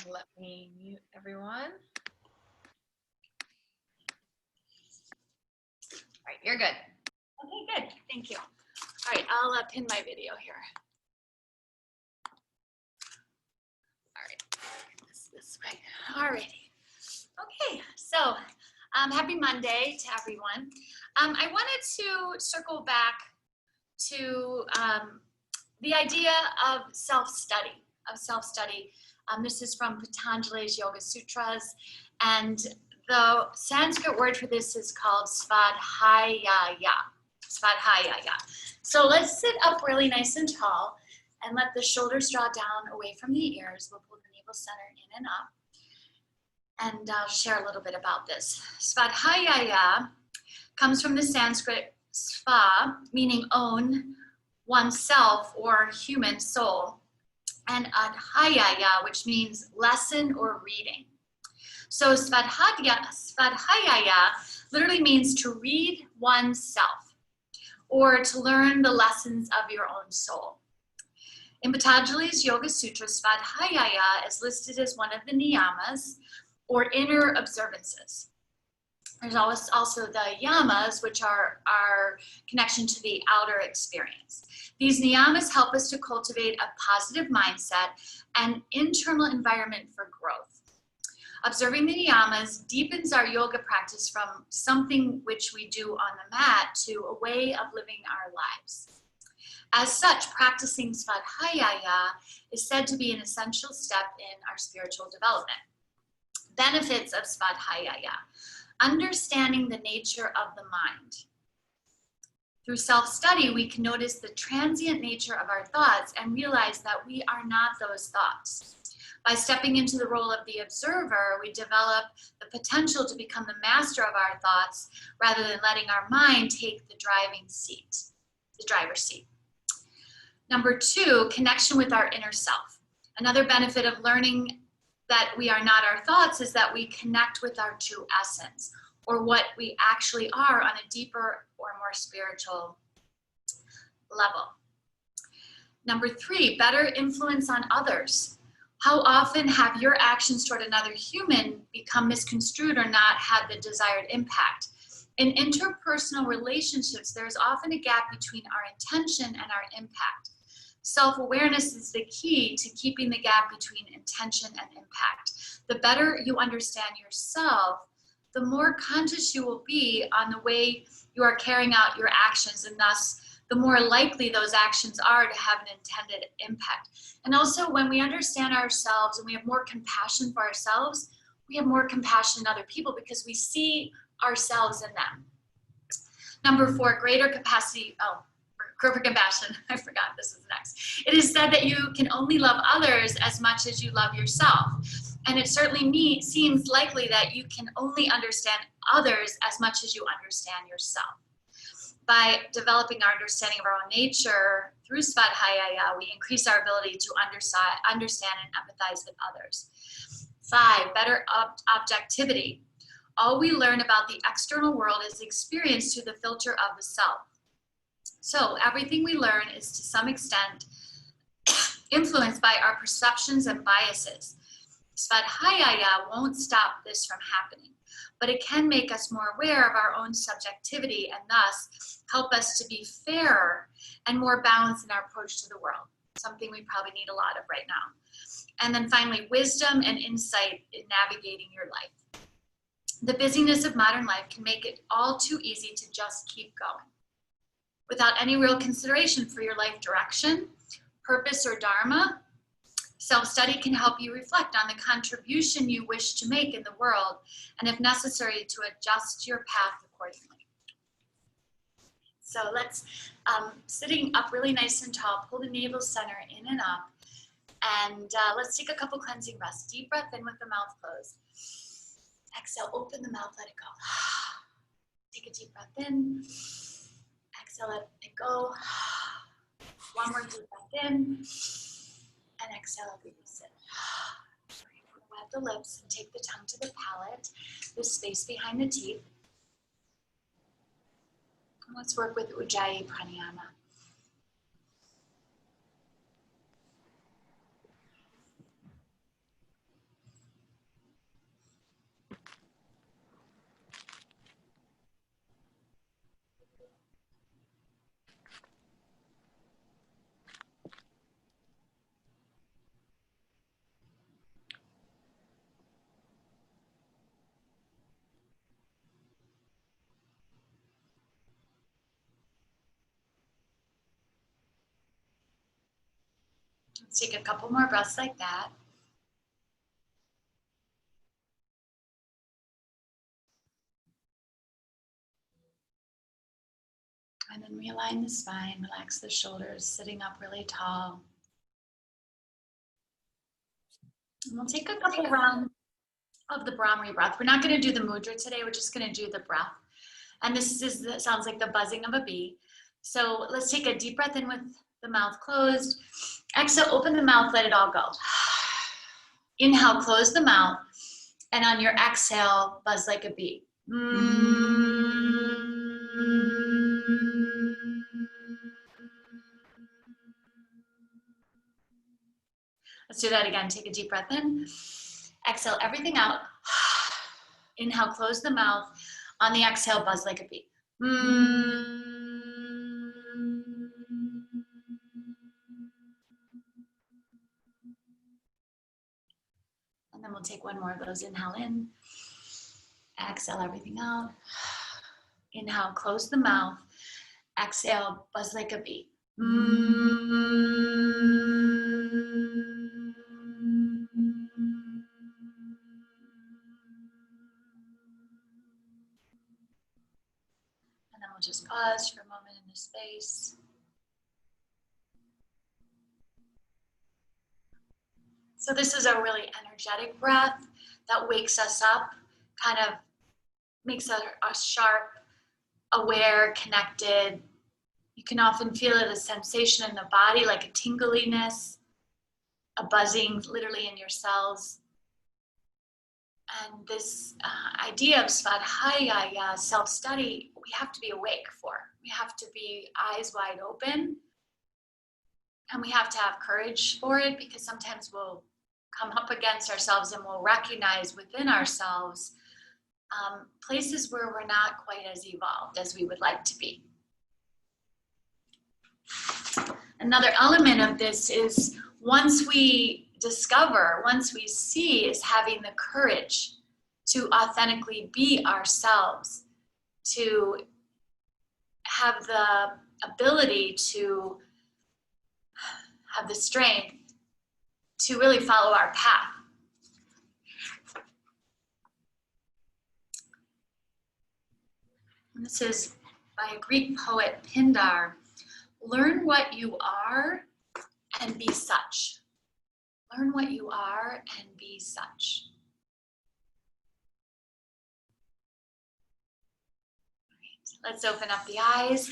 Let me mute everyone. All right, you're good. Okay, good. Thank you. All right, I'll pin my video here. All right, this way. All righty. Okay, so happy Monday to everyone. I wanted to circle back to the idea of self-study. This is from Patanjali's Yoga Sutras, and the Sanskrit word for this is called svadhyaya. Svadhyaya. So let's sit up really nice and tall and let the shoulders draw down away from the ears. We'll pull the navel center in and up. And I'll share a little bit about this. Svadhyaya comes from the Sanskrit sva, meaning own, oneself or human soul, and adhyaya, which means lesson or reading. So svadhyaya literally means to read oneself or to learn the lessons of your own soul. In Patanjali's Yoga Sutra, svadhyaya is listed as one of the niyamas or inner observances. There's also the yamas, which are our connection to the outer experience. These niyamas help us to cultivate a positive mindset and internal environment for growth. Observing the niyamas deepens our yoga practice from something which we do on the mat to a way of living our lives. As such, practicing svadhyaya is said to be an essential step in our spiritual development. Benefits of svadhyaya. Understanding the nature of the mind. Through self-study, we can notice the transient nature of our thoughts and realize that we are not those thoughts. By stepping into the role of the observer, we develop the potential to become the master of our thoughts rather than letting our mind take the driver's seat. Number 2, connection with our inner self. Another benefit of learning that we are not our thoughts is that we connect with our true essence, or what we actually are on a deeper or more spiritual level. Number 3, better influence on others. How often have your actions toward another human become misconstrued or not had the desired impact? In interpersonal relationships, there's often a gap between our intention and our impact. Self-awareness is the key to keeping the gap between intention and impact. The better you understand yourself, the more conscious you will be on the way you are carrying out your actions, and thus the more likely those actions are to have an intended impact. And also, when we understand ourselves and we have more compassion for ourselves, we have more compassion in other people because we see ourselves in them. Number 4, greater capacity. For compassion, I forgot this is next. It is said that you can only love others as much as you love yourself. And it certainly seems likely that you can only understand others as much as you understand yourself. By developing our understanding of our own nature through svadhyaya, we increase our ability to understand and empathize with others. 5, better objectivity. All we learn about the external world is experienced through the filter of the self. So everything we learn is to some extent influenced by our perceptions and biases. Svadhyaya won't stop this from happening, but it can make us more aware of our own subjectivity and thus help us to be fairer and more balanced in our approach to the world, something we probably need a lot of right now. And then finally, wisdom and insight in navigating your life. The busyness of modern life can make it all too easy to just keep going, without any real consideration for your life direction, purpose, or dharma. Self-study can help you reflect on the contribution you wish to make in the world, and if necessary, to adjust your path accordingly. So let's, sitting up really nice and tall, pull the navel center in and up, and let's take a couple cleansing breaths. Deep breath in with the mouth closed. Exhale, open the mouth, let it go. Take a deep breath in. Exhale, let it go. One more deep breath in. And exhale, release it. Wet the lips and take the tongue to the palate, the space behind the teeth. And let's work with Ujjayi Pranayama. Let's take a couple more breaths like that. And then realign the spine, relax the shoulders, sitting up really tall. And we'll take a couple rounds of the Brahmari breath. We're not going to do the mudra today. We're just going to do the breath. And this sounds like the buzzing of a bee. So let's take a deep breath in with the mouth closed. Exhale, open the mouth, let it all go. Inhale, close the mouth. And on your exhale, buzz like a bee. Let's do that again. Take a deep breath in. Exhale everything out. Inhale, close the mouth. On the exhale, buzz like a bee. And then we'll take one more of those. Inhale in. Exhale everything out. Inhale, close the mouth. Exhale, buzz like a bee. And then we'll just pause for a moment in this space. So this is a really energetic breath that wakes us up, kind of makes us sharp, aware, connected. You can often feel a sensation in the body, like a tingliness, a buzzing literally in your cells. And this idea of Svadhyaya, self-study, we have to be awake for. We have to be eyes wide open. And we have to have courage for it, because sometimes we'll come up against ourselves and we'll recognize within ourselves places where we're not quite as evolved as we would like to be. Another element of this is once we discover, once we see, is having the courage to authentically be ourselves, to have the ability to have the strength to really follow our path. And this is by a Greek poet, Pindar. Learn what you are and be such. Learn what you are and be such. Right. Let's open up the eyes,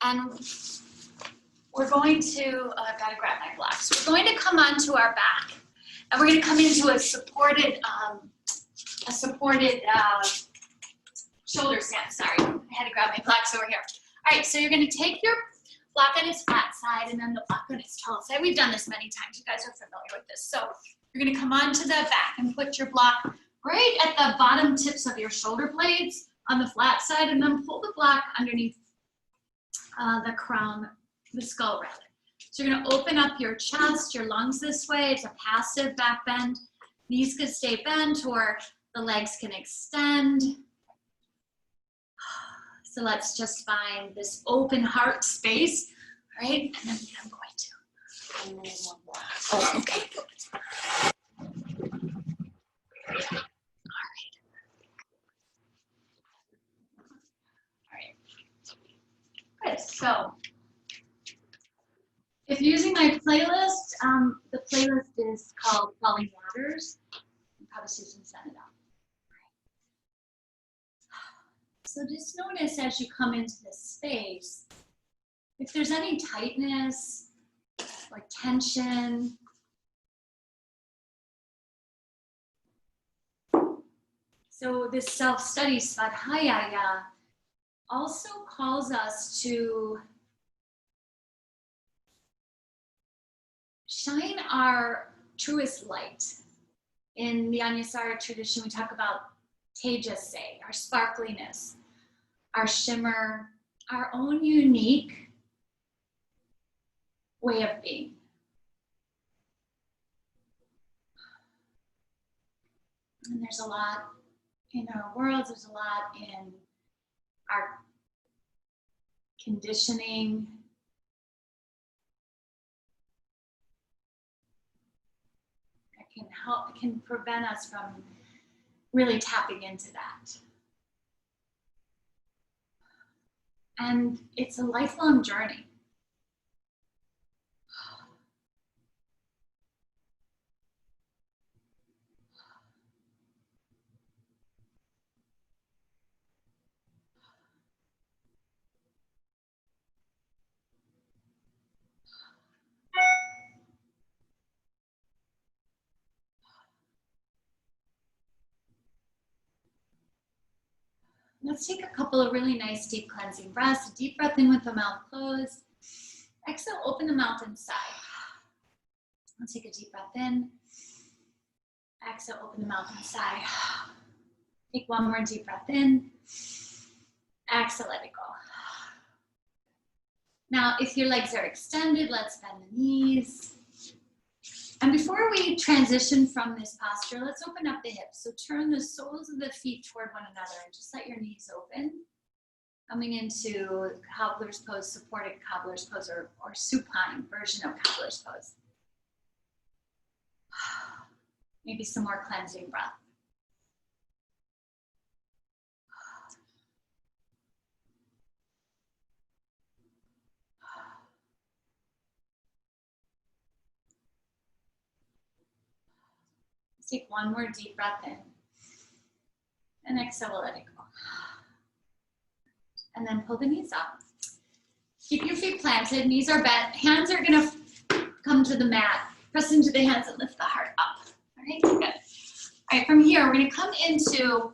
and we're going to, I've got to grab my blocks. We're going to come onto our back, and we're going to come into a supported shoulder stand. Sorry, I had to grab my blocks over here. All right, so you're going to take your block on its flat side and then the block on its tall side. We've done this many times. You guys are familiar with this. So you're going to come onto the back and put your block right at the bottom tips of your shoulder blades on the flat side, and then pull the block underneath the crown, the skull rather. So you're going to open up your chest, your lungs this way. It's a passive back bend. Knees can stay bent or the legs can extend. So let's just find this open heart space, all right? And then I'm going to. Oh, okay. All right. Good. So if you're using my playlist, the playlist is called Falling Waters. And probably Susan sent it out. So just notice as you come into this space, if there's any tightness or tension. So this self-study, Svadhyaya, also calls us to shine our truest light. In the Anyasara tradition, we talk about Tejas, our sparkliness, our shimmer, our own unique way of being. And there's a lot in our world, there's a lot in our conditioning. can prevent us from really tapping into that. And it's a lifelong journey. Let's take a couple of really nice deep cleansing breaths. A deep breath in with the mouth closed. Exhale, open the mouth and sigh. Let's take a deep breath in. Exhale, open the mouth and sigh. Take one more deep breath in. Exhale, let it go. Now, if your legs are extended, let's bend the knees. And before we transition from this posture, let's open up the hips. So turn the soles of the feet toward one another and just let your knees open. Coming into cobbler's pose, supported cobbler's pose, or supine version of cobbler's pose. Maybe some more cleansing breath. Let's take one more deep breath in. And exhale, we'll let it go. And then pull the knees up. Keep your feet planted, knees are bent, hands are gonna come to the mat. Press into the hands and lift the heart up. All right, good. All right, from here, we're gonna come into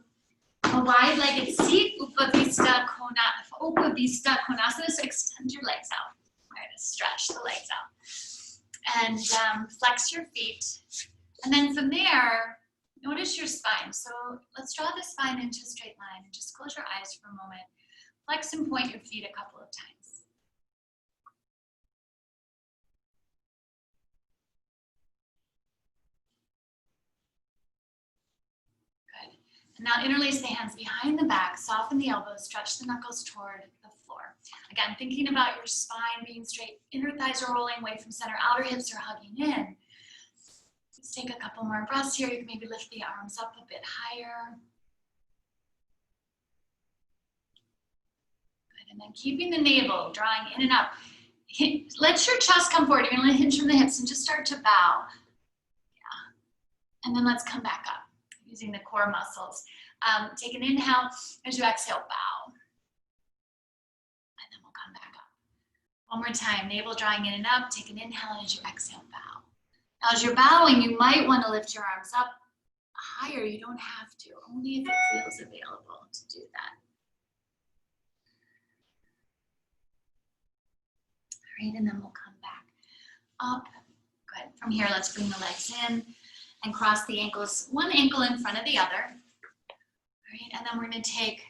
a wide-legged seat, Upavista Konasana. So extend your legs out. All right, stretch the legs out. And flex your feet. And then from there, notice your spine. So let's draw the spine into a straight line and just close your eyes for a moment. Flex and point your feet a couple of times. Good. And now interlace the hands behind the back, soften the elbows, stretch the knuckles toward the floor. Again, thinking about your spine being straight, inner thighs are rolling away from center, outer hips are hugging in. Let's take a couple more breaths here. You can maybe lift the arms up a bit higher. Good, and then keeping the navel, drawing in and up. Let your chest come forward. You're gonna hinge from the hips and just start to bow. Yeah. And then let's come back up using the core muscles. Take an inhale as you exhale, bow. And then we'll come back up. One more time, navel drawing in and up. Take an inhale as you exhale, bow. Now, as you're bowing, you might want to lift your arms up higher. You don't have to, only if it feels available to do that. All right, and then we'll come back up. Good. From here, let's bring the legs in and cross the ankles, one ankle in front of the other. All right, and then we're going to take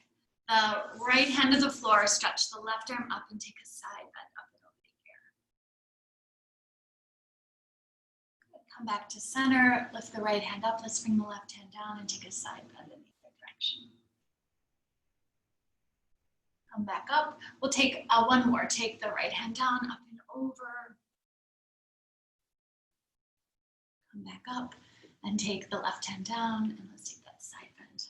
the right hand to the floor, stretch the left arm up, and take a side bend up and over the ear. Good. Come back to center, lift the right hand up. Let's bring the left hand down and take a side bend in the other direction. Come back up. We'll take one more. Take the right hand down, up and over. Come back up and take the left hand down, and let's take that side bend.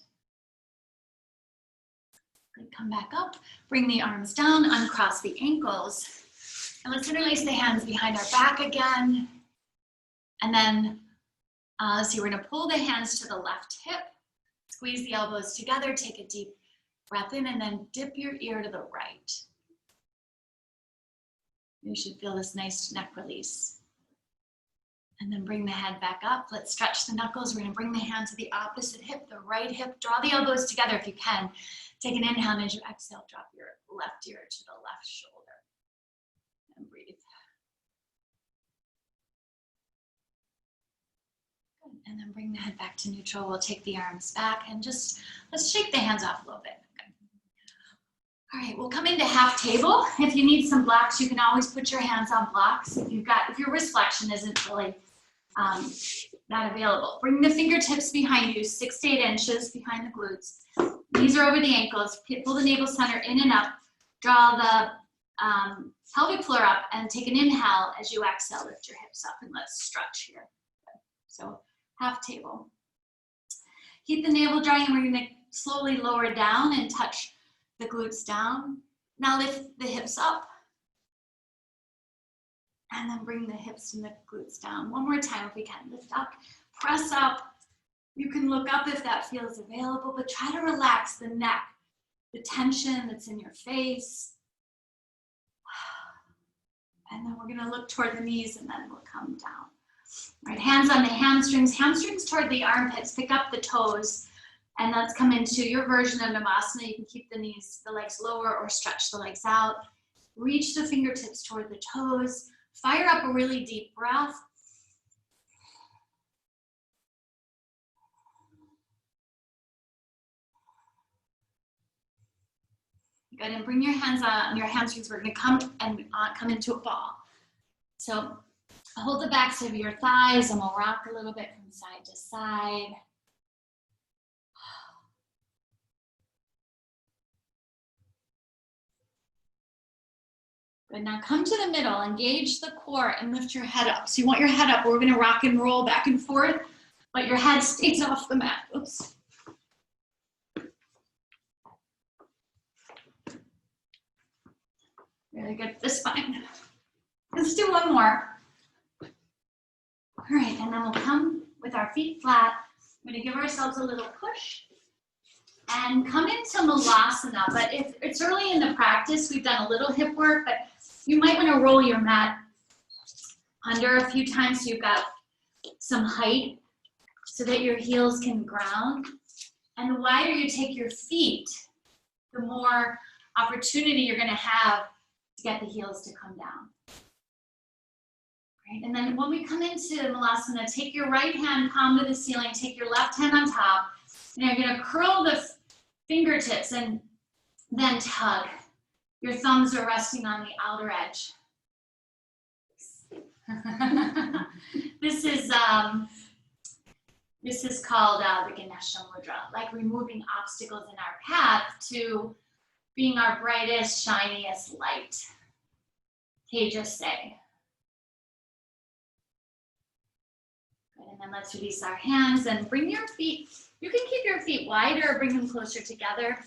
Good. Come back up. Bring the arms down, uncross the ankles, and let's interlace the hands behind our back again. And then let's see, we're going to pull the hands to the left hip, squeeze the elbows together, take a deep breath in, and then dip your ear to the right. You should feel this nice neck release. And then bring the head back up. Let's stretch the knuckles. We're going to bring the hand to the opposite hip, the right hip. Draw the elbows together if you can. Take an inhale, and as you exhale, drop your left ear to the left shoulder. And breathe. Good. And then bring the head back to neutral. We'll take the arms back and just, let's shake the hands off a little bit. Good. All right, we'll come into half table. If you need some blocks, you can always put your hands on blocks. If your wrist flexion isn't really not available. Bring the fingertips behind you, 6 to 8 inches behind the glutes. Knees are over the ankles. Pull the navel center in and up. Draw the pelvic floor up and take an inhale as you exhale. Lift your hips up and let's stretch here. So half table. Keep the navel drawing, and we're gonna slowly lower down and touch the glutes down. Now lift the hips up. And then bring the hips and the glutes down. One more time if we can. Lift up, press up. You can look up if that feels available, but try to relax the neck, the tension that's in your face. And then we're gonna look toward the knees and then we'll come down. All right, hands on the hamstrings, hamstrings toward the armpits, pick up the toes, and let's come into your version of Namasana. You can keep the knees, the legs lower or stretch the legs out. Reach the fingertips toward the toes. Fire up a really deep breath. Good, and bring your hands on your hamstrings. We're gonna come into a ball. So hold the backs of your thighs and we'll rock a little bit from side to side. Good, now come to the middle, engage the core and lift your head up. So you want your head up, we're gonna rock and roll back and forth, but your head stays off the mat. Oops. Really good for the spine. Let's do one more. All right, and then we'll come with our feet flat. We're gonna give ourselves a little push and come into Malasana. But if it's early in the practice, we've done a little hip work, but you might wanna roll your mat under a few times so you've got some height so that your heels can ground. And the wider you take your feet, the more opportunity you're gonna have to get the heels to come down. Right? And then when we come into Malasana, take your right hand palm to the ceiling, take your left hand on top, and you're gonna curl the fingertips and then tug. Your thumbs are resting on the outer edge. This is called the Ganesha Mudra, like removing obstacles in our path to being our brightest, shiniest light. Tejas say. Good, and then let's release our hands and bring your feet, you can keep your feet wider or bring them closer together.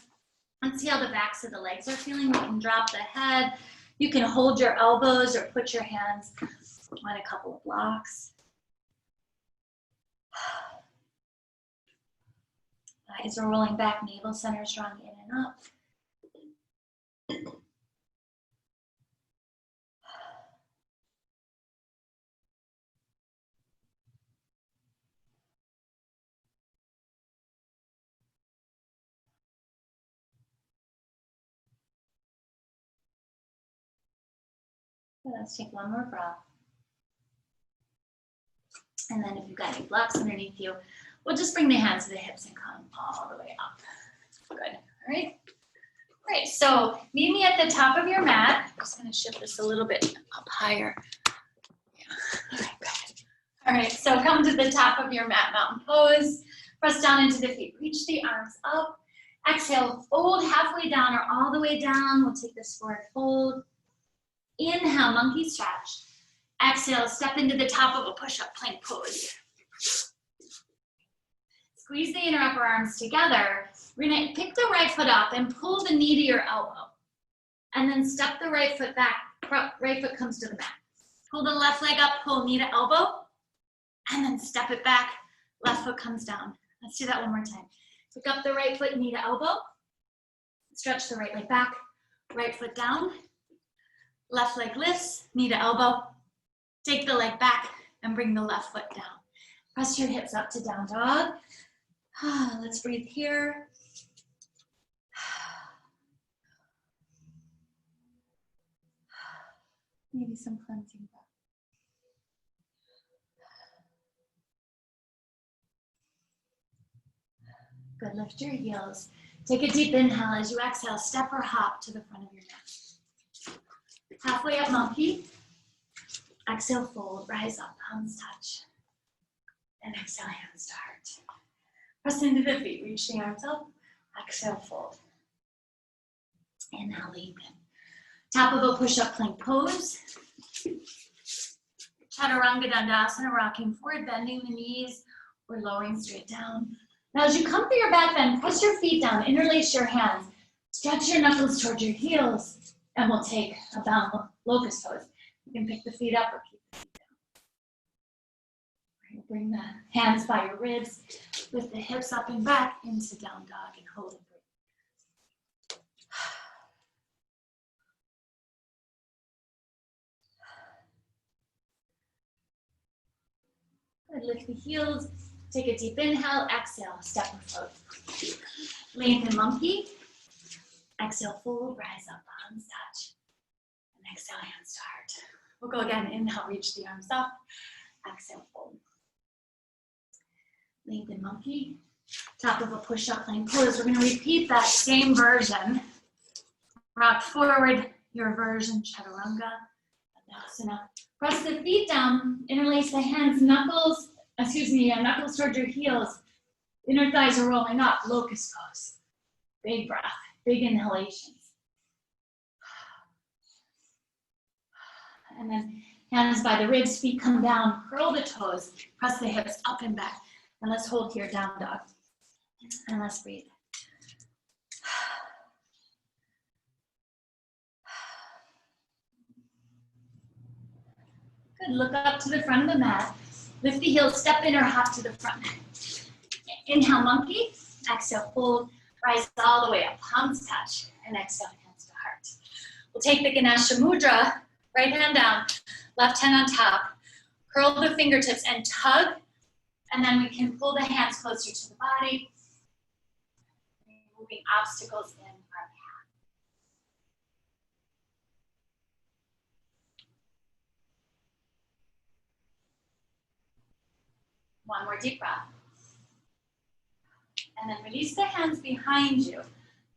Let's see how the backs of the legs are feeling. You can drop the head. You can hold your elbows or put your hands on a couple of blocks. Eyes are rolling back, navel center is drawing in and up. Let's take one more breath. And then if you've got any blocks underneath you, we'll just bring the hands to the hips and come all the way up. Good, all right? All right, so meet me at the top of your mat. I'm just gonna shift this a little bit up higher. Yeah. All right, good. All right, so come to the top of your mat, mountain pose. Press down into the feet, reach the arms up. Exhale, fold halfway down or all the way down. We'll take this forward fold. Inhale, monkey stretch. Exhale, step into the top of a push-up plank pose. Squeeze the inner upper arms together. We're gonna pick the right foot up and pull the knee to your elbow. And then step the right foot back, right foot comes to the mat. Pull the left leg up, pull knee to elbow, and then step it back, left foot comes down. Let's do that one more time. Pick up the right foot, knee to elbow. Stretch the right leg back, right foot down. Left leg lifts, knee to elbow. Take the leg back and bring the left foot down. Press your hips up to down dog. Let's breathe here. Maybe some cleansing breath. Good, lift your heels. Take a deep inhale as you exhale, step or hop to the front of your mat. Halfway up monkey. Exhale, fold, rise up, palms touch. And exhale, hands to heart. Press into the feet, reach the arms up. Exhale, fold. Inhale, lean in. Top of a push-up plank pose. Chaturanga Dandasana, rocking forward, bending the knees, We're lowering straight down. Now as you come through your back bend, press your feet down, interlace your hands, stretch your knuckles towards your heels, and we'll take a bound locust pose. You can pick the feet up or keep the feet down. Bring the hands by your ribs, lift the hips up and back into down dog and hold and breathe. Good, lift the heels, take a deep inhale, exhale, step or float. Lengthen monkey, exhale, fold, rise up, palms touch. And exhale, hands to heart. We'll go again, inhale, reach the arms up, exhale, fold. Lengthen monkey, top of a push-up plank pose. We're gonna repeat that same version. Rock forward, your version, chaturanga, asana. Press the feet down, interlace the hands, knuckles towards your heels. Inner thighs are rolling up, locust pose. Big breath, big inhalations. And then hands by the ribs, feet come down, curl the toes, press the hips up and back. And let's hold here, down dog. And let's breathe. Good, look up to the front of the mat. Lift the heels, step in or hop to the front. Inhale, monkey. Exhale, fold. Rise all the way up, palms touch. And exhale, hands to heart. We'll take the Ganesha Mudra, right hand down, left hand on top. Curl the fingertips and tug. And then we can pull the hands closer to the body. Moving obstacles in our path. One more deep breath. And then release the hands behind you.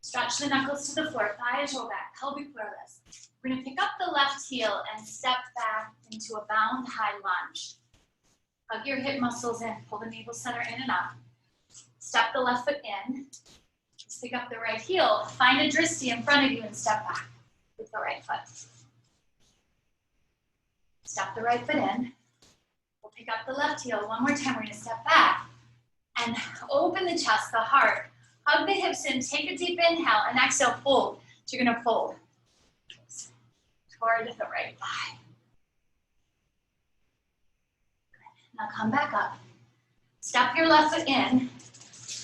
Stretch the knuckles to the floor, thighs roll back, pelvic floor lifts. We're gonna pick up the left heel and step back into a bound high lunge. Hug your hip muscles in, pull the navel center in and up. Step the left foot in. Just pick up the right heel, find a dristi in front of you and step back with the right foot. Step the right foot in. We'll pick up the left heel. One more time, we're gonna step back and open the chest, the heart. Hug the hips in, take a deep inhale and exhale, fold. So you're gonna fold toward the right thigh. Now come back up. Step your left foot in.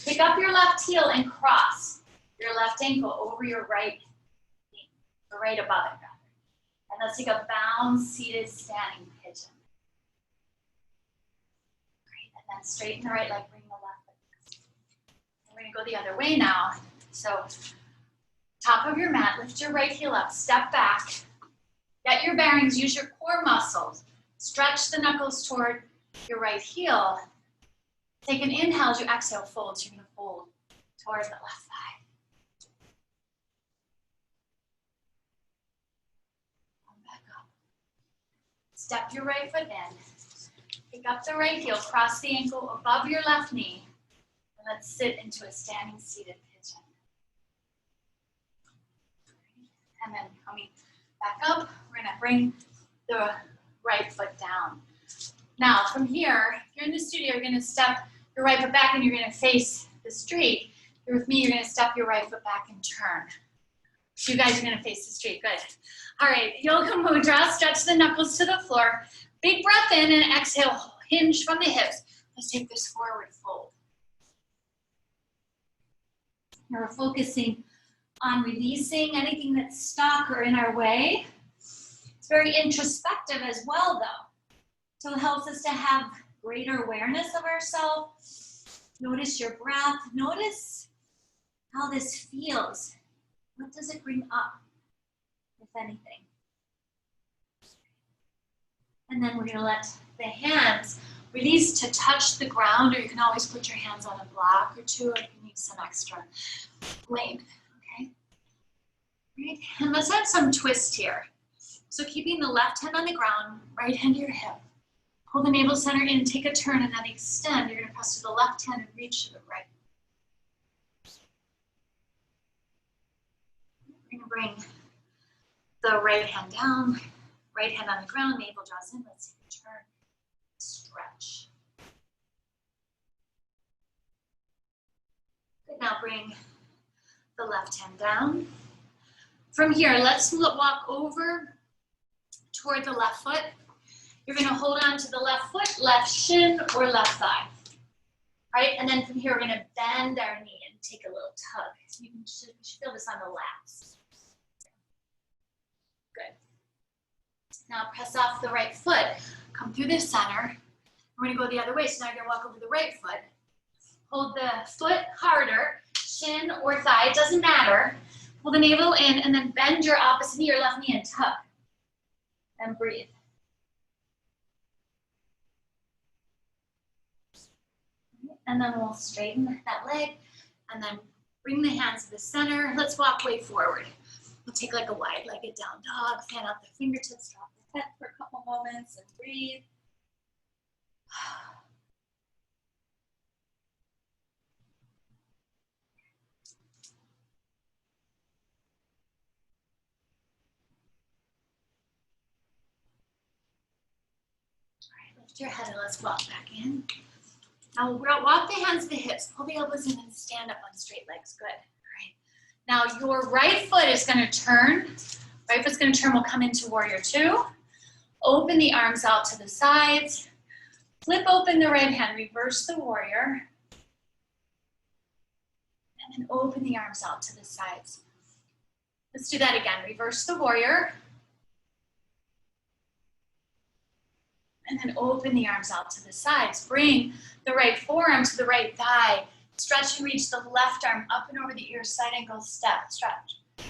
Pick up your left heel and cross your left ankle over your right knee, or right above it, rather. And let's take a bound, seated, standing pigeon. Great, and then straighten the right leg, bring the left foot. And we're gonna go the other way now. So, top of your mat, lift your right heel up, step back. Get your bearings, use your core muscles. Stretch the knuckles toward your right heel. Take an inhale as you exhale, fold. So you're gonna fold towards the left thigh. Come back up. Step your right foot in. Pick up the right heel, cross the ankle above your left knee. And let's sit into a standing seated pigeon. And then coming back up, we're gonna bring the right foot down. Now, from here, if you're in the studio, you're gonna step your right foot back and you're gonna face the street. If you're with me, you're gonna step your right foot back and turn. So you guys are gonna face the street, good. All right, Yoga Mudra, stretch the knuckles to the floor. Big breath in and exhale, hinge from the hips. Let's take this forward fold. Now we're focusing on releasing anything that's stuck or in our way. It's very introspective as well, though. So it helps us to have greater awareness of ourselves. Notice your breath. Notice how this feels. What does it bring up, if anything? And then we're going to let the hands release to touch the ground, or you can always put your hands on a block or two if you need some extra length. Okay? Right. And let's add some twist here. So keeping the left hand on the ground, right hand to your hip. Pull the navel center in, take a turn, and then extend. You're gonna press to the left hand and reach to the right. We're gonna bring the right hand down, right hand on the ground, navel draws in. Let's take a turn, stretch. bring the left hand down. From here, let's walk over toward the left foot. You're gonna hold on to the left foot, left shin, or left thigh. All right, and then from here, we're gonna bend our knee and take a little tug. You should feel this on the lats. Good. Now press off the right foot. Come through the center. We're gonna go the other way, so now you're gonna walk over the right foot. Hold the foot harder, shin or thigh, it doesn't matter. Pull the navel in and then bend your opposite knee, your left knee, and tug. And breathe. And then we'll straighten that leg and then bring the hands to the center. Let's walk way forward. We'll take like a wide-legged down dog, fan out the fingertips, drop the head for a couple moments and breathe. Lift your head and let's walk back in. Now we'll walk the hands to the hips, pull the elbows in and stand up on straight legs. Good. All right. Now your right foot is going to turn. Right foot's going to turn. We'll come into warrior two. Open the arms out to the sides. Flip open the right hand. Reverse the warrior. And then open the arms out to the sides. Let's do that again. Reverse the warrior. And then open the arms out to the sides. Bring the right forearm to the right thigh. Stretch and reach the left arm up and over the ear, side ankle step, stretch. The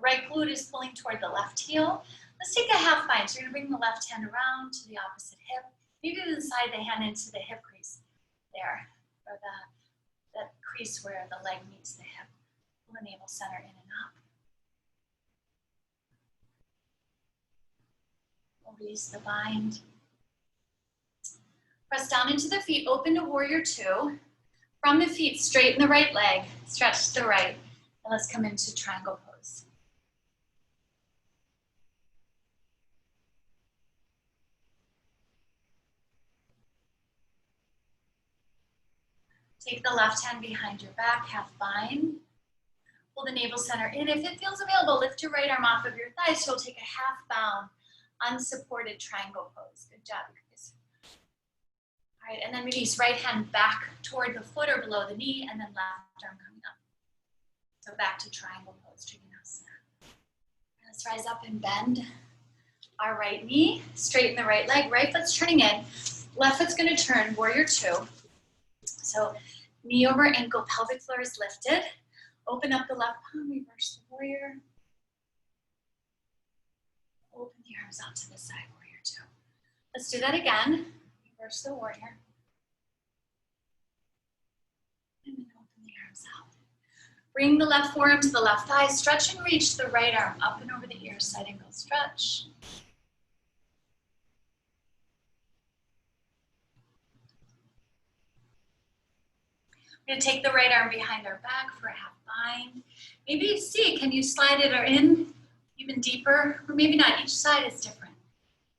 right glute is pulling toward the left heel. Let's take a half bind. So you're gonna bring the left hand around to the opposite hip. Maybe even slide the hand into the hip crease there, or that crease where the leg meets the hip. Pull the navel center in and up. Release the bind. Press down into the feet, open to warrior two. From the feet, straighten the right leg, stretch to the right, and let's come into triangle pose. Take the left hand behind your back, half bind. Pull the navel center in. If it feels available, lift your right arm off of your thigh, so you'll take a half bound, unsupported triangle pose. Good job, guys. All right, and then release right hand back toward the foot or below the knee, and then left arm coming up. So back to triangle pose, Trikonasana. Let's rise up and bend our right knee, straighten the right leg, right foot's turning in, left foot's gonna turn, warrior two. So knee over ankle, pelvic floor is lifted. Open up the left palm, reverse the warrior. Open the arms out to the side, warrior two. Let's do that again. Reverse the warrior. And then open the arms out. Bring the left forearm to the left thigh. Stretch and reach the right arm up and over the ear, side ankle stretch. We're going to take the right arm behind our back for a half bind. Maybe see, can you slide it or in even deeper? Or maybe not, each side is different.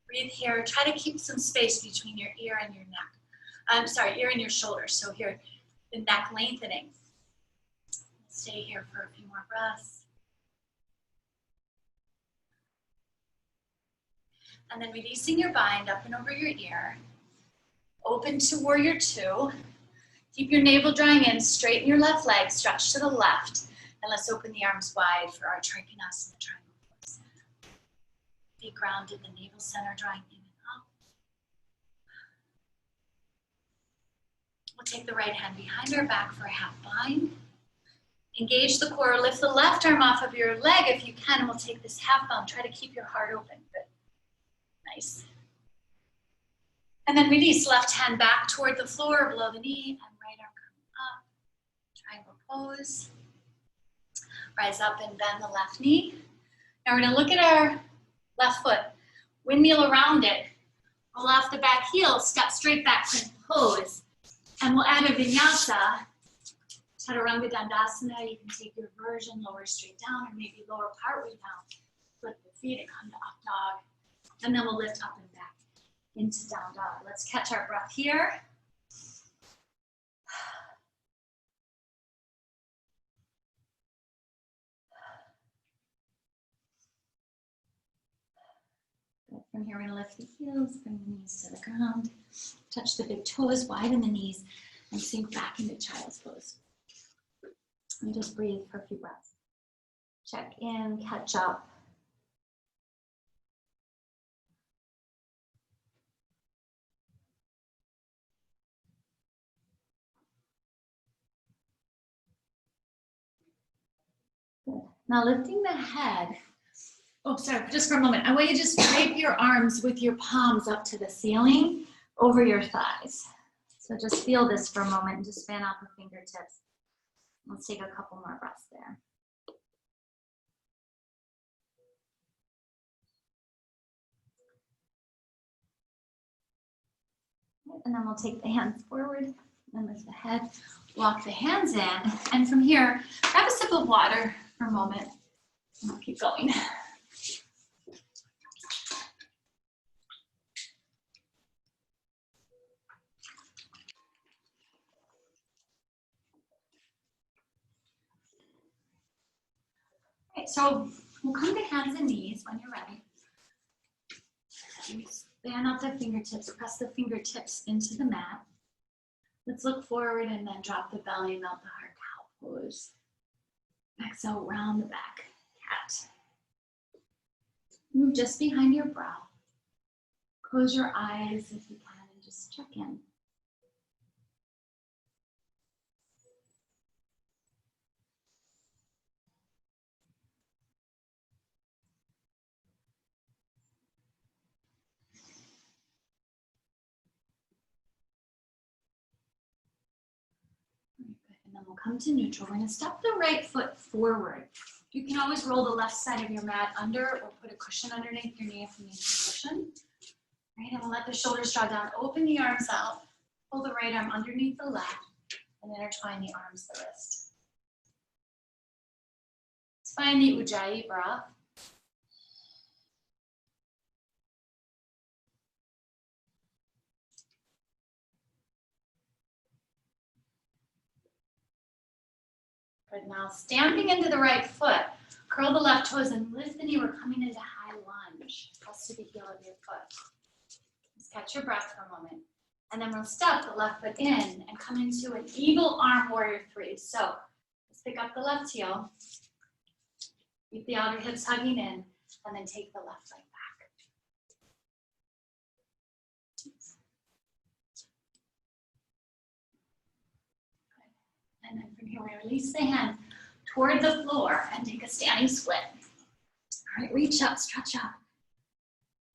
Breathe here, try to keep some space between your ear and your neck. Ear and your shoulder. So here, the neck lengthening. Stay here for a few more breaths. And then releasing your bind up and over your ear. Open to warrior two. Keep your navel drawing in, straighten your left leg, stretch to the left, and let's open the arms wide for our Trikonasana triangle pose. Be grounded, the navel center drawing in and up. We'll take the right hand behind our back for a half bind. Engage the core, lift the left arm off of your leg if you can, and we'll take this half bound. Try to keep your heart open. Good. Nice. And then release, left hand back toward the floor, below the knee, and right arm coming up. Triangle pose. Rise up and bend the left knee. Now we're gonna look at our left foot. Windmill around it. Roll off the back heel, step straight back to pose. And we'll add a vinyasa. Chaturanga Dandasana. You can take your version, lower straight down, or maybe lower partway down. Flip the feet and come to up dog. And then we'll lift up and back into down dog. Let's catch our breath here. Good. From here, we're gonna lift the heels, bring the knees to the ground, touch the big toes, widen the knees, and sink back into child's pose. And just breathe for a few breaths. Check in, catch up. Good. Now lifting the head. Oh, sorry, just for a moment. I want you to just drape your arms with your palms up to the ceiling over your thighs. So just feel this for a moment and just fan out the fingertips. Let's take a couple more breaths there. And then we'll take the hands forward and lift the head, walk the hands in. And from here, grab a sip of water for a moment and we'll keep going. Okay, so we'll come to hands and knees when you're ready. Fan out the fingertips, press the fingertips into the mat. Let's look forward and then drop the belly, melt the heart, cow pose. Exhale, round the back, cat. Move just behind your brow. Close your eyes if you can and just check in. And then we'll come to neutral. We're going to step the right foot forward. You can always roll the left side of your mat under or put a cushion underneath your knee if you need a cushion. Right, and we'll let the shoulders draw down. Open the arms out. Pull the right arm underneath the left and intertwine the arms to the wrist. Let's find the Ujjayi breath. Good, now stamping into the right foot, curl the left toes and lift the knee. We're coming into high lunge. Press to the heel of your foot. Just catch your breath for a moment. And then we'll step the left foot in and come into an eagle arm warrior 3. So let's pick up the left heel, keep the outer hips hugging in, and then take the left leg back. Good. And then from here, we release the hand toward the floor and take a standing split. All right, reach up, stretch up.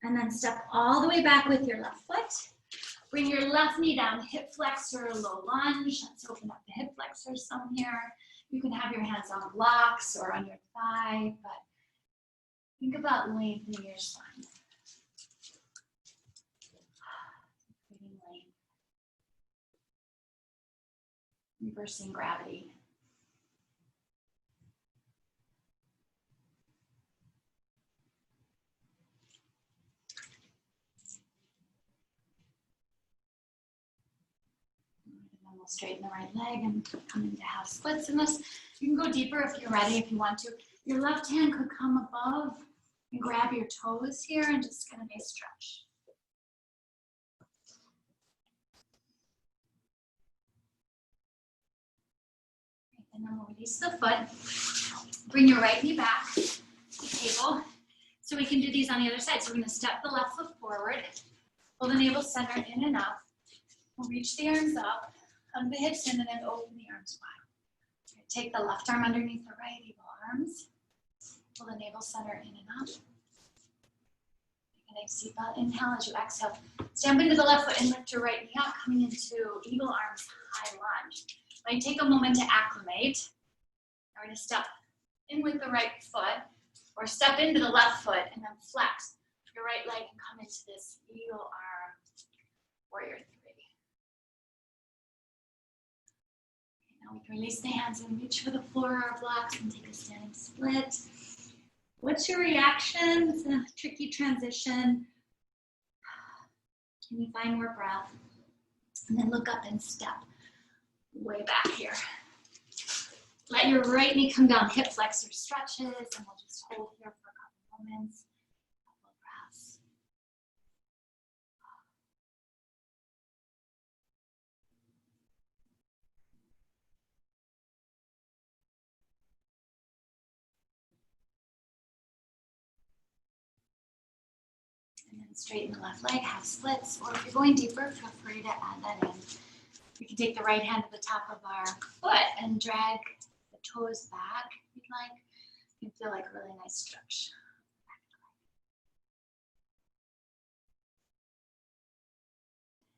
And then step all the way back with your left foot. Bring your left knee down, hip flexor, low lunge. Let's open up the hip flexor some here. You can have your hands on blocks or on your thigh, but think about lengthening your spine. Creating length. Reversing gravity. Straighten the right leg and come into half splits in this. You can go deeper if you're ready, if you want to. Your left hand could come above and grab your toes here and just get a nice stretch. And then we'll release the foot. Bring your right knee back to the table. So we can do these on the other side. So we're going to step the left foot forward. Pull the navel center in and up. We'll reach the arms up. Hug the hips in and then open the arms wide. Take the left arm underneath the right, eagle arms. Pull the navel center in and up. Take a nice deep inhale as you exhale. Stamp into the left foot and lift your right knee up, coming into eagle arms, high lunge. Might take a moment to acclimate. Now we're going to step in with the right foot or step into the left foot and then flex your right leg and come into this eagle arm, warrior 3. Now we can release the hands and reach for the floor or blocks and take a standing split. What's your reaction? It's a tricky transition. Can you find more breath? And then look up and step way back here. Let your right knee come down, hip flexor stretches, and we'll just hold here for a couple moments. Couple breaths. Straighten the left leg, half splits, or if you're going deeper, feel free to add that in. We can take the right hand to the top of our foot and drag the toes back if you'd like. You feel like a really nice stretch.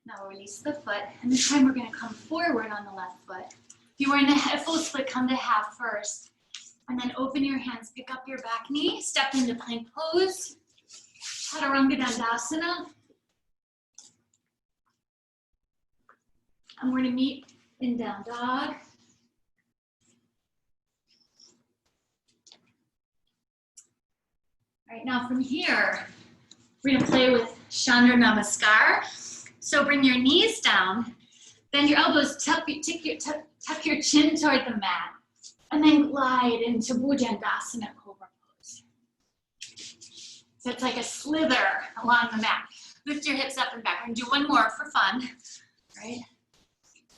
Now we'll release the foot, and this time we're going to come forward on the left foot. If you were in a full split, come to half first, and then open your hands, pick up your back knee, step into plank pose, Chaturanga Dandasana. And we're going to meet in down dog. All right, now from here, we're going to play with Chandra Namaskar. So bring your knees down, bend your elbows, tuck your chin toward the mat, and then glide into Bhujangasana Cobra Pose. So it's like a slither along the mat. Lift your hips up and back. We're going to do one more for fun, right?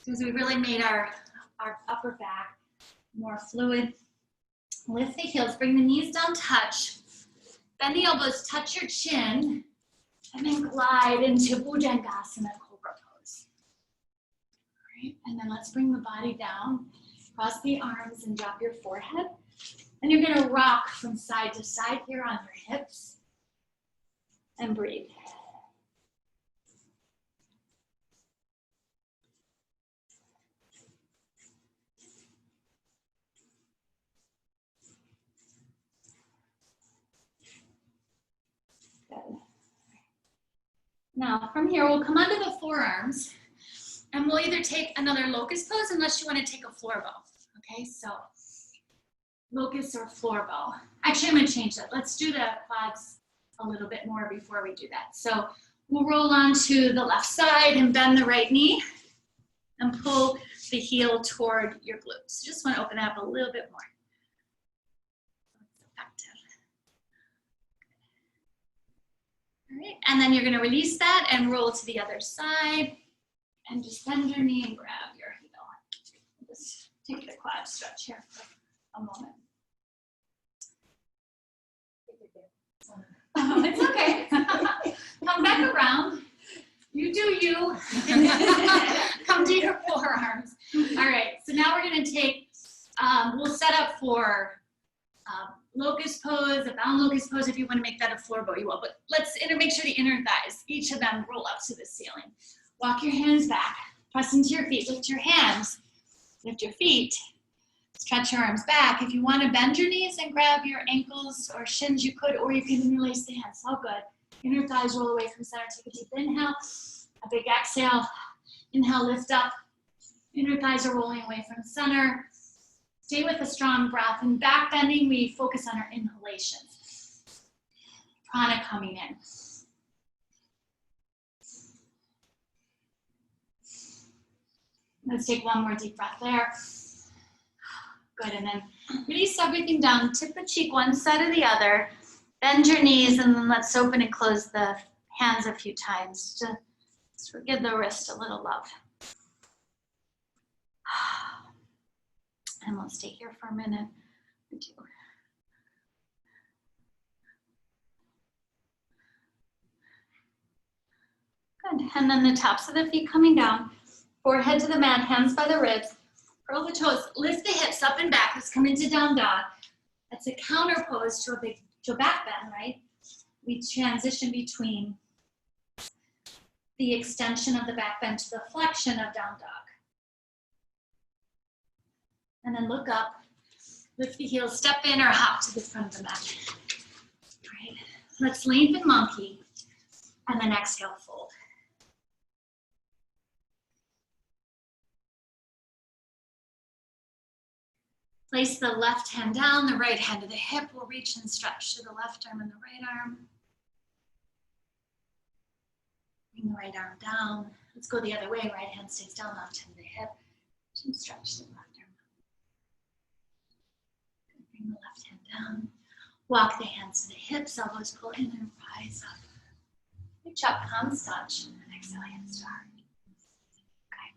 Because we really made our upper back more fluid. Lift the heels, bring the knees down, touch. Bend the elbows, touch your chin, and then glide into Bhujangasana Cobra Pose. All right, and then let's bring the body down, cross the arms and drop your forehead. And you're gonna rock from side to side here on your hips and breathe. Good. Now from here, we'll come onto the forearms and we'll either take another locust pose unless you want to take a floor bow. Okay, so locust or floor bow. Actually, I'm going to change that. Let's do the quads a little bit more before we do that. So we'll roll onto the left side and bend the right knee and pull the heel toward your glutes. Just want to open it up a little bit more. It's effective. All right, and then you're going to release that and roll to the other side and just bend your knee and grab your heel. Just take the quad stretch here for a moment. Oh, it's okay. Come back around. You do you. Come to your forearms. All right, so now we're going to take, we'll set up for locust pose, a bound locust pose. If you want to make that a floor bow, you will. But let's make sure the inner thighs, each of them roll up to the ceiling. Walk your hands back. Press into your feet. Lift your hands. Lift your feet. Stretch your arms back. If you want to bend your knees and grab your ankles or shins, you could, or you can interlace the hands. All good. Inner thighs roll away from center. Take a deep inhale. A big exhale. Inhale, lift up. Inner thighs are rolling away from center. Stay with a strong breath. In back bending, we focus on our inhalation. Prana coming in. Let's take one more deep breath there. Good, and then release everything down. Tip the cheek one side or the other. Bend your knees, and then let's open and close the hands a few times to give the wrist a little love. And we'll stay here for a minute or two. Good, and then the tops of the feet coming down. Forehead to the mat, hands by the ribs. Curl the toes, lift the hips up and back. Let's come into down dog. That's a counter pose to a back bend, right? We transition between the extension of the back bend to the flexion of down dog. And then look up, lift the heels, step in or hop to the front of the mat. All right, let's lengthen monkey and then exhale, fold. Place the left hand down, the right hand to the hip. We'll reach and stretch to the left arm and the right arm. Bring the right arm down. Let's go the other way. Right hand stays down, left hand to the hip. And stretch to the left arm. Bring the left hand down. Walk the hands to the hips, elbows pull in and rise up. Reach up, palms touch, and exhale, hands to heart. Okay.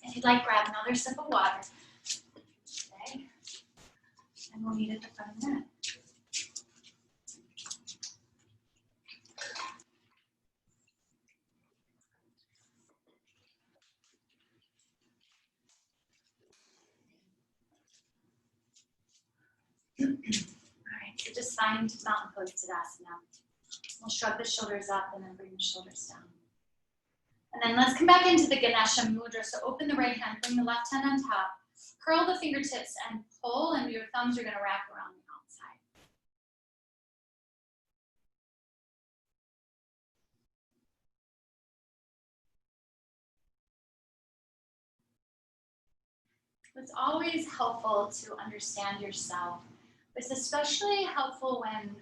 If you'd like, grab another sip of water. And we'll meet at the front of the mat. right, so just find mountain pose Tadasana. We'll shrug the shoulders up and then bring the shoulders down. And then let's come back into the Ganesha Mudra. So open the right hand, bring the left hand on top, curl the fingertips and pull, and your thumbs are gonna wrap around the outside. It's always helpful to understand yourself. It's especially helpful when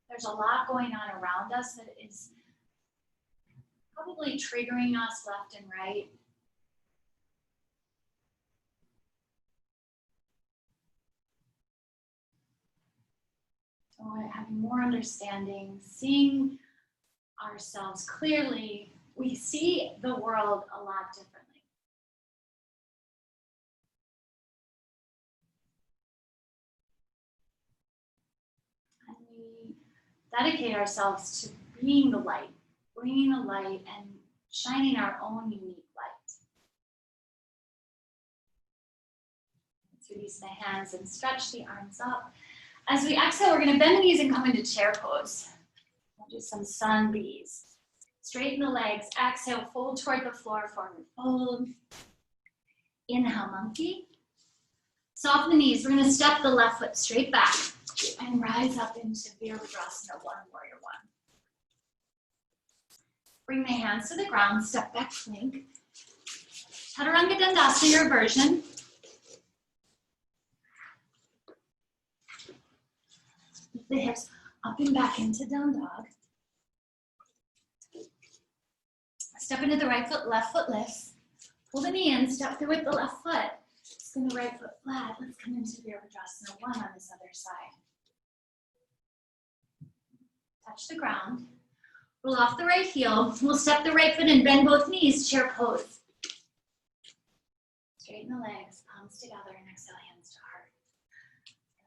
there's a lot going on around us that is probably triggering us left and right. So having more understanding, seeing ourselves clearly, we see the world a lot differently. And we dedicate ourselves to being the light, bringing the light and shining our own unique light. Let's release the hands and stretch the arms up. As we exhale, we're going to bend the knees and come into chair pose. We'll do some sun bees. Straighten the legs. Exhale, fold toward the floor, forward fold. Inhale, monkey. Soften the knees. We're going to step the left foot straight back and rise up into Virabhadrasana, one, warrior one. Bring the hands to the ground, step back plank. Chaturanga Dandasana, your version. Lift the hips up and back into down dog. Step into the right foot, left foot lifts. Pull the knee in, step through with the left foot. Spin the right foot flat. Let's come into Virabhadrasana, one on this other side. Touch the ground. Roll off the right heel. We'll step the right foot and bend both knees, chair pose. Straighten the legs, palms together, and exhale, hands to heart.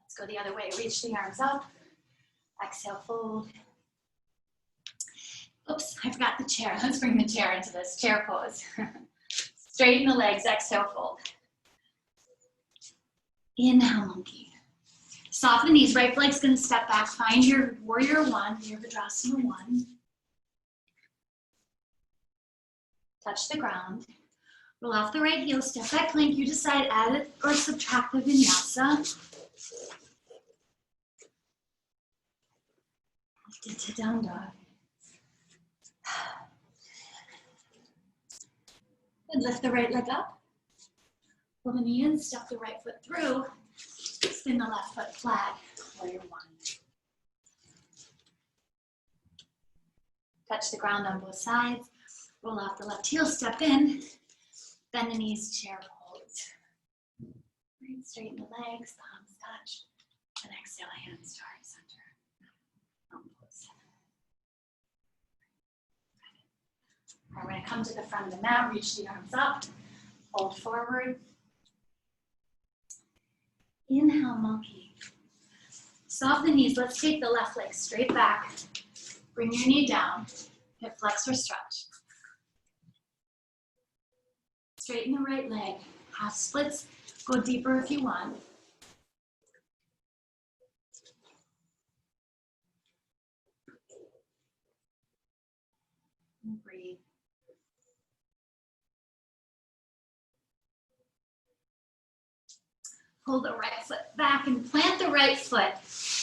Let's go the other way. Reach the arms up. Exhale, fold. Oops, I forgot the chair. Let's bring the chair into this chair pose. Straighten the legs, exhale, fold. Inhale, monkey. Soften the knees, right leg's gonna step back. Find your warrior one, Virabhadrasana one. Touch the ground. Roll off the right heel, step back plank. You decide add or subtract the vinyasa. Lift it to down dog. And lift the right leg up. Pull the knee in, step the right foot through. Spin the left foot flat, warrior one. Touch the ground on both sides. Roll off the left heel, step in. Bend the knees, chair pose. Right, straighten the legs, palms touch. And exhale, hands to heart center. Pose. All right, we're gonna come to the front of the mat, reach the arms up, fold forward. Inhale, monkey. Soften the knees. Let's take the left leg straight back. Bring your knee down. Hip flex or stretch. Straighten the right leg. Half splits. Go deeper if you want. And breathe. Pull the right foot back and plant the right foot.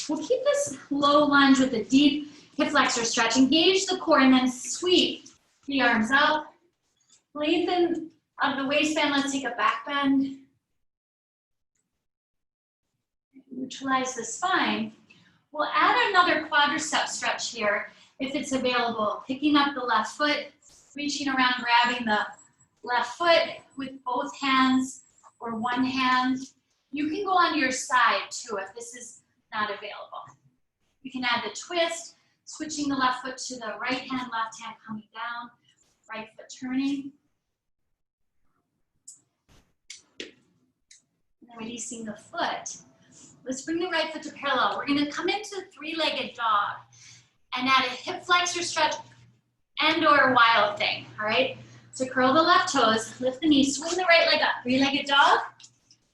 We'll keep this low lunge with a deep hip flexor stretch. Engage the core and then sweep the arms up. Lengthen of the waistband. Let's take a back bend. Neutralize the spine. We'll add another quadricep stretch here if it's available. Picking up the left foot, reaching around, grabbing the left foot with both hands or one hand. You can go on your side too if this is not available. You can add the twist, switching the left foot to the right hand, left hand coming down, right foot turning. And then releasing the foot. Let's bring the right foot to parallel. We're gonna come into three-legged dog and add a hip flexor stretch and or wild thing, all right? So curl the left toes, lift the knee, swing the right leg up, three-legged dog.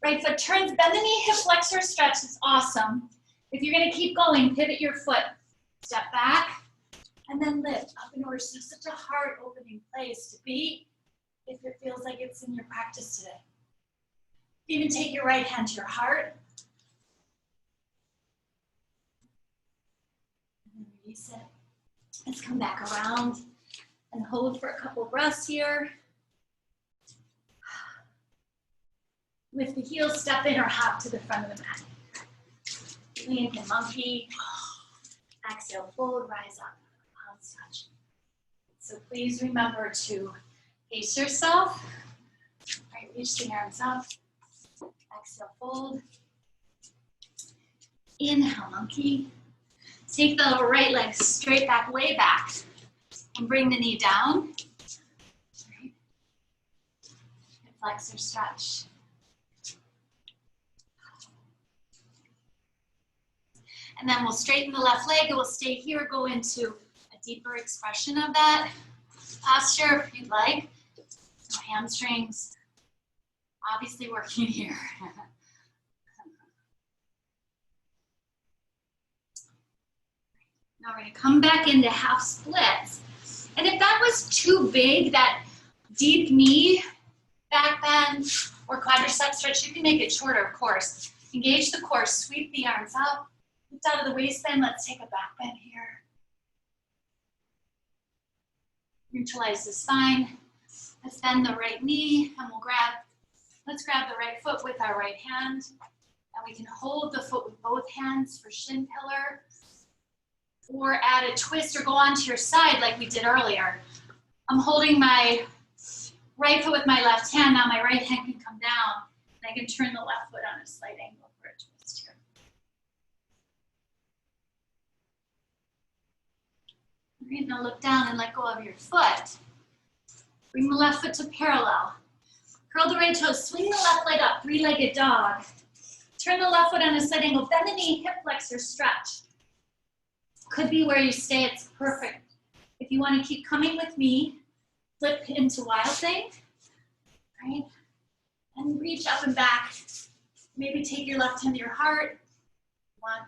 Right foot turns, bend the knee, hip flexor stretch, it's awesome. If you're gonna keep going, pivot your foot. Step back, and then lift up and over. So such a heart opening place to be if it feels like it's in your practice today. Even take your right hand to your heart. And then release it. Let's come back around and hold for a couple breaths here. Lift the heels, step in or hop to the front of the mat. Lean in monkey. Exhale, fold, rise up. Palms touch. So please remember to pace yourself. Right, reach the arms up. Exhale, fold. Inhale, monkey. Take the right leg straight back, way back. And bring the knee down. Right. Flex or stretch. And then we'll straighten the left leg. It will stay here, go into a deeper expression of that posture if you'd like. No hamstrings. Obviously working here. Now we're going to come back into half splits. And if that was too big, that deep knee, back bend, or quadricep stretch, you can make it shorter, of course. Engage the core, sweep the arms up. Lift out of the waistband, let's take a back bend here. Neutralize the spine. Let's bend the right knee and let's grab the right foot with our right hand. And we can hold the foot with both hands for shin pillar. Or add a twist or go onto your side like we did earlier. I'm holding my right foot with my left hand. Now my right hand can come down. And I can turn the left foot on a slight angle for a twist here. All right, now look down and let go of your foot. Bring the left foot to parallel. Curl the right toes, swing the left leg up, three-legged dog. Turn the left foot on a side angle, bend the knee, hip flexor, stretch. Could be where you stay, it's perfect. If you want to keep coming with me, flip into wild thing, right? And reach up and back. Maybe take your left hand to your heart. One,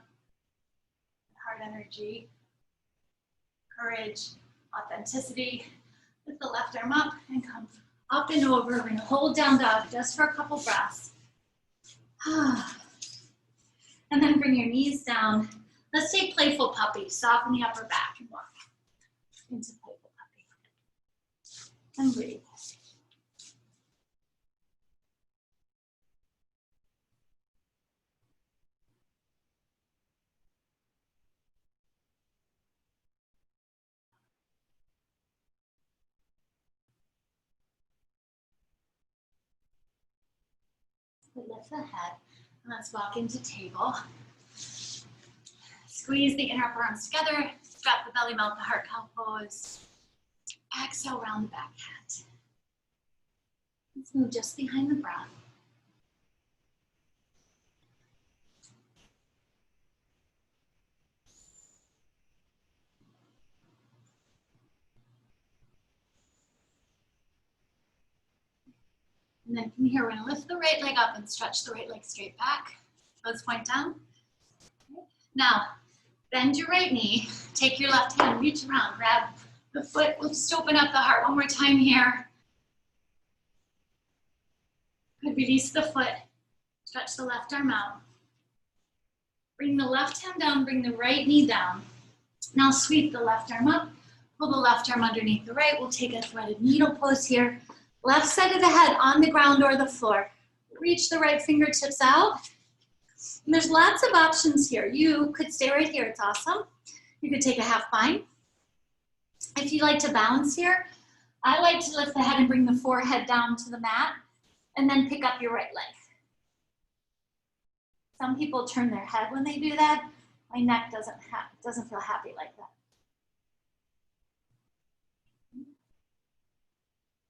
heart energy, courage, authenticity. Lift the left arm up and come up and over. We're going to hold down dog just for a couple breaths. And then bring your knees down. Let's take playful puppy. Soften the upper back and walk into playful puppy. And breathe. Lift the head. And let's walk into table. Squeeze the inner upper arms together. Strap the belly, melt the heart, cow pose. Exhale, round the back cat. Let's move just behind the breath. And then from here, we're going to lift the right leg up and stretch the right leg straight back. Toes point down. Now, bend your right knee. Take your left hand, reach around, grab the foot. We'll just open up the heart one more time here. Good, release the foot. Stretch the left arm out. Bring the left hand down, bring the right knee down. Now sweep the left arm up. Pull the left arm underneath the right. We'll take a threaded needle pose here. Left side of the head on the ground or the floor. Reach the right fingertips out. And there's lots of options here. You could stay right here, it's awesome. You could take a half bind. If you like to balance here, I like to lift the head and bring the forehead down to the mat and then pick up your right leg. Some people turn their head when they do that. My neck doesn't feel happy like that.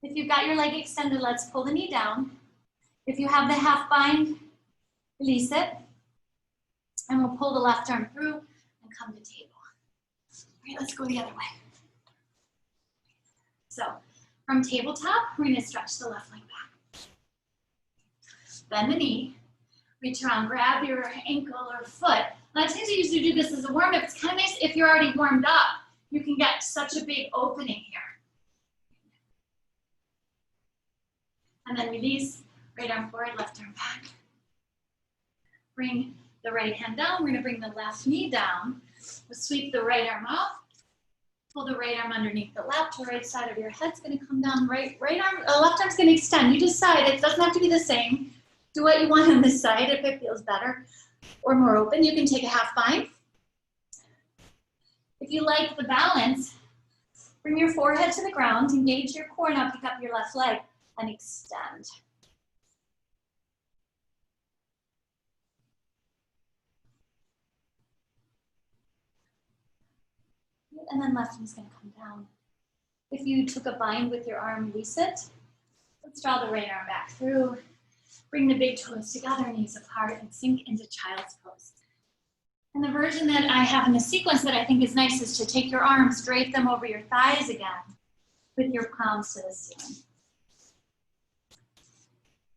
If you've got your leg extended, let's pull the knee down. If you have the half bind, release it. And we'll pull the left arm through and come to table. All right, let's go the other way. So from tabletop, we're going to stretch the left leg back. Bend the knee. Reach around, grab your ankle or foot A lot of times I usually do this as a warm-up. It's kind of nice if you're already warmed up. You can get such a big opening here. And then release, right arm forward, left arm back. Bring the right hand down. We're gonna bring the left knee down. We'll sweep the right arm up. Pull the right arm underneath the left. The right side of your head's gonna come down. Right arm, left arm's gonna extend. You decide, it doesn't have to be the same. Do what you want on this side if it feels better or more open. You can take a half bind. If you like the balance, bring your forehead to the ground, engage your core, now pick up your left leg and extend. And then left knee is going to come down. If you took a bind with your arm, release it. Let's draw the right arm back through. Bring the big toes together, knees apart, and sink into child's pose. And the version that I have in the sequence that I think is nice is to take your arms, drape them over your thighs again with your palms to the ceiling.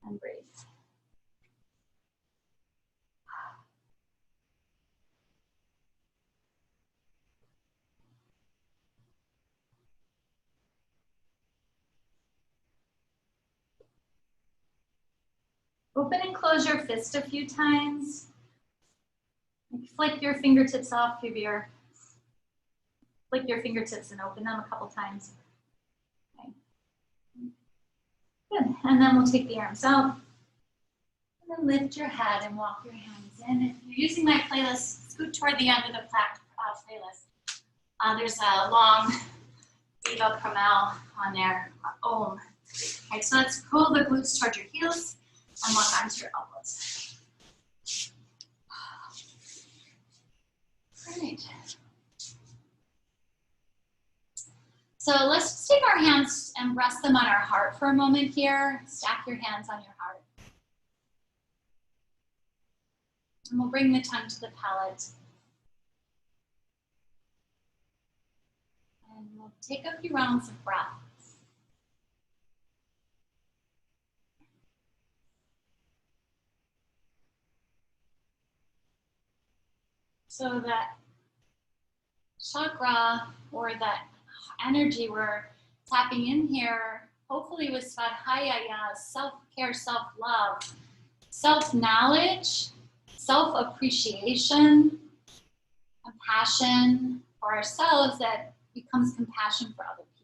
And breathe. Open and close your fist a few times. Flick your fingertips off of your, flick your fingertips and open them a couple times. Okay. Good, and then we'll take the arms out. And then lift your head and walk your hands in. If you're using my playlist, scoot toward the end of the playlist. There's a long Viva Kamel on there, Om. Okay, so let's pull the glutes toward your heels and walk onto your elbows. Great. So let's just take our hands and rest them on our heart for a moment here. Stack your hands on your heart. And we'll bring the tongue to the palate. And we'll take a few rounds of breath. So that chakra or that energy we're tapping in here, hopefully with Svadhyaya, self-care, self-love, self-knowledge, self-appreciation, compassion for ourselves that becomes compassion for other people.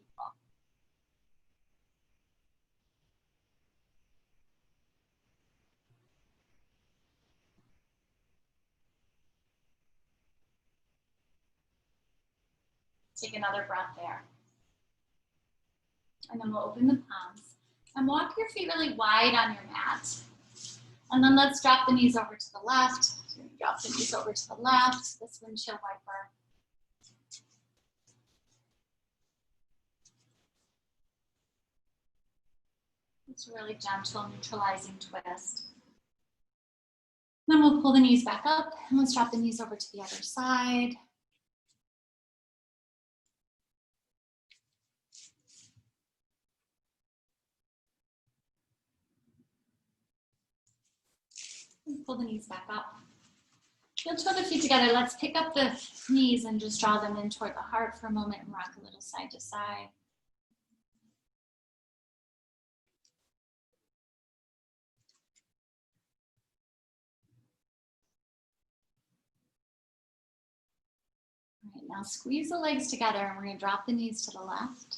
Take another breath there. And then we'll open the palms and walk your feet really wide on your mat. And then let's drop the knees over to the left. So drop the knees over to the left, this windshield wiper. It's a really gentle, neutralizing twist. Then we'll pull the knees back up and let's drop the knees over to the other side. Pull the knees back up. You'll toe the feet together. Let's pick up the knees and just draw them in toward the heart for a moment and rock a little side to side. All right, now squeeze the legs together and we're going to drop the knees to the left.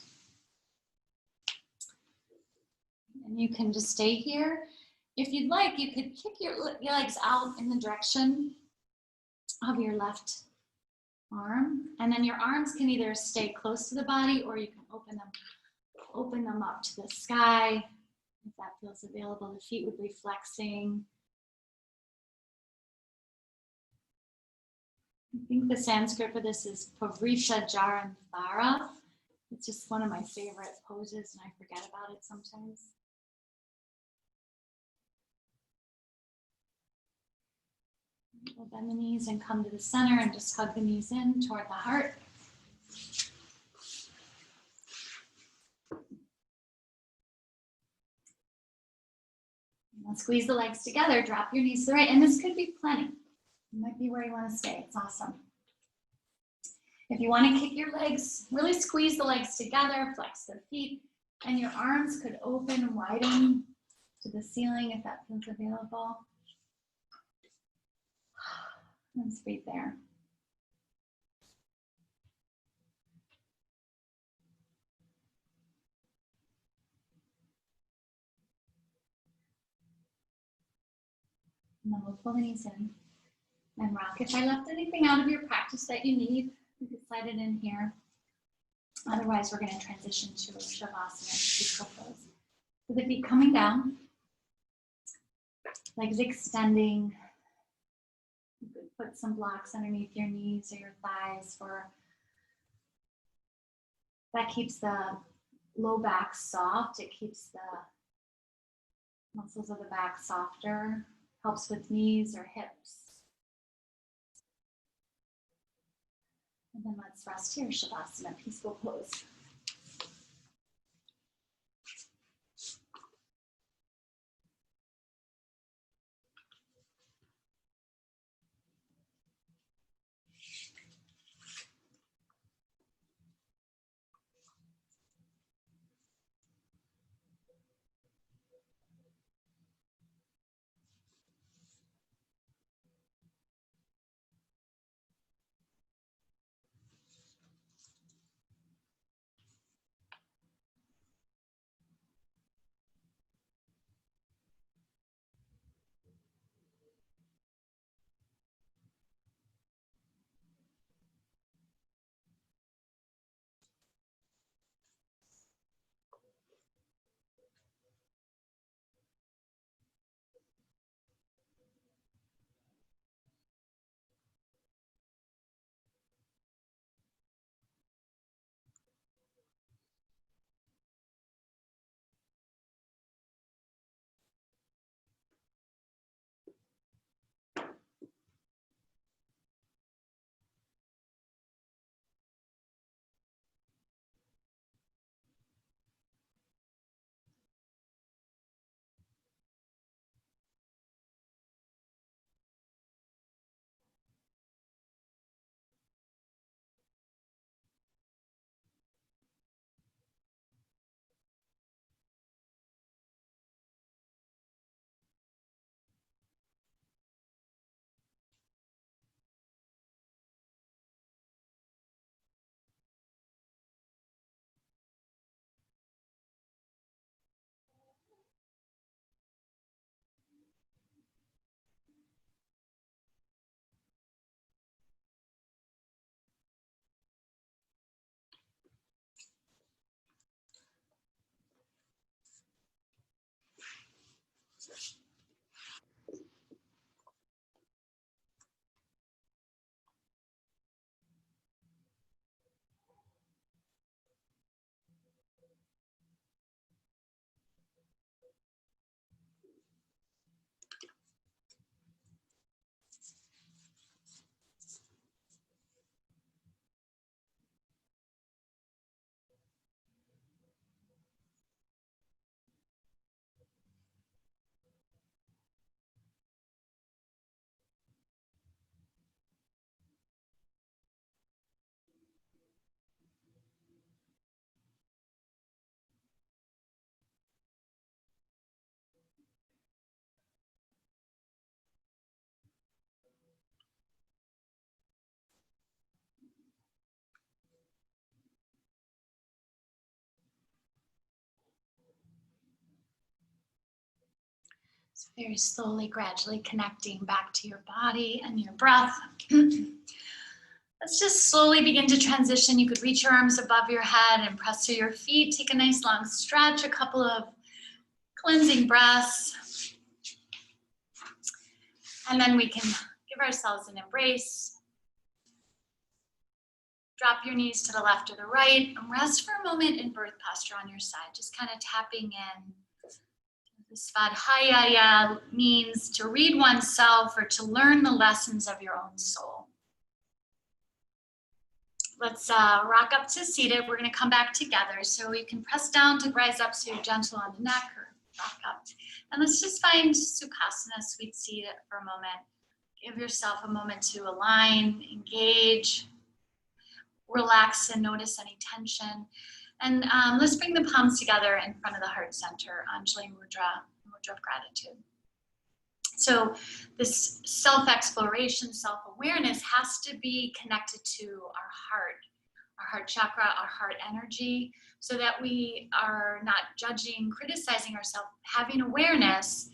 And you can just stay here. If you'd like, you could kick your legs out in the direction of your left arm. And then your arms can either stay close to the body or you can open them up to the sky. If that feels available, the feet would be flexing. I think the Sanskrit for this is Pavrisha Jaranthara. It's just one of my favorite poses and I forget about it sometimes. We'll bend the knees and come to the center and just hug the knees in toward the heart. Now squeeze the legs together, drop your knees to the right, and this could be plenty. It might be where you want to stay. It's awesome. If you want to kick your legs, really squeeze the legs together, flex the feet, and your arms could open and widen to the ceiling if that feels available. Let's breathe there. And then we'll pull the knees in and rock. If I left anything out of your practice that you need, you can slide it in here. Otherwise, we're going to transition to Shavasana, peaceful pose. So the feet coming down, legs extending. You could put some blocks underneath your knees or your thighs for that keeps the low back soft. It keeps the muscles of the back softer, helps with knees or hips. And then let's rest here, Shavasana, peaceful pose. So very slowly, gradually connecting back to your body and your breath. Let's just slowly begin to transition. You could reach your arms above your head and press to your feet. Take a nice long stretch, a couple of cleansing breaths. And then we can give ourselves an embrace. Drop your knees to the left or the right and rest for a moment in birth posture on your side. Just kind of tapping in. Svadhyaya means to read oneself or to learn the lessons of your own soul. Let's rock up to seated. We're going to come back together. So you can press down to rise up so you're gentle on the neck or rock up. And let's just find Sukhasana, sweet seat for a moment. Give yourself a moment to align, engage, relax, and notice any tension. And let's bring the palms together in front of the heart center, Anjali Mudra, Mudra of Gratitude. So this self-exploration, self-awareness has to be connected to our heart chakra, our heart energy, so that we are not judging, criticizing ourselves, having awareness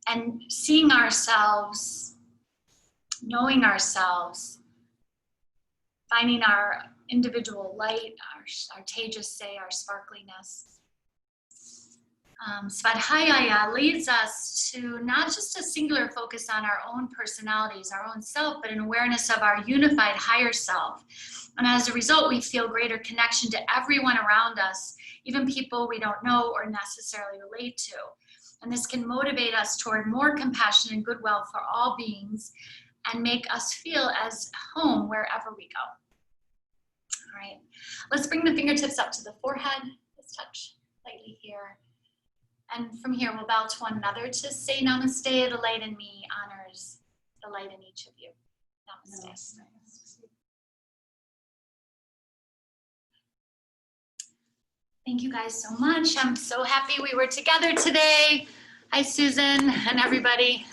and seeing ourselves, knowing ourselves, finding our individual light, our tejas, our sparkliness. Svadhyaya leads us to not just a singular focus on our own personalities, our own self, but an awareness of our unified higher self. And as a result, we feel greater connection to everyone around us, even people we don't know or necessarily relate to. And this can motivate us toward more compassion and goodwill for all beings and make us feel as home wherever we go. All right, let's bring the fingertips up to the forehead. Let's touch lightly here. And from here, we'll bow to one another to say namaste. The light in me honors the light in each of you. Namaste. Thank you guys so much. I'm so happy we were together today. Hi, Susan and everybody.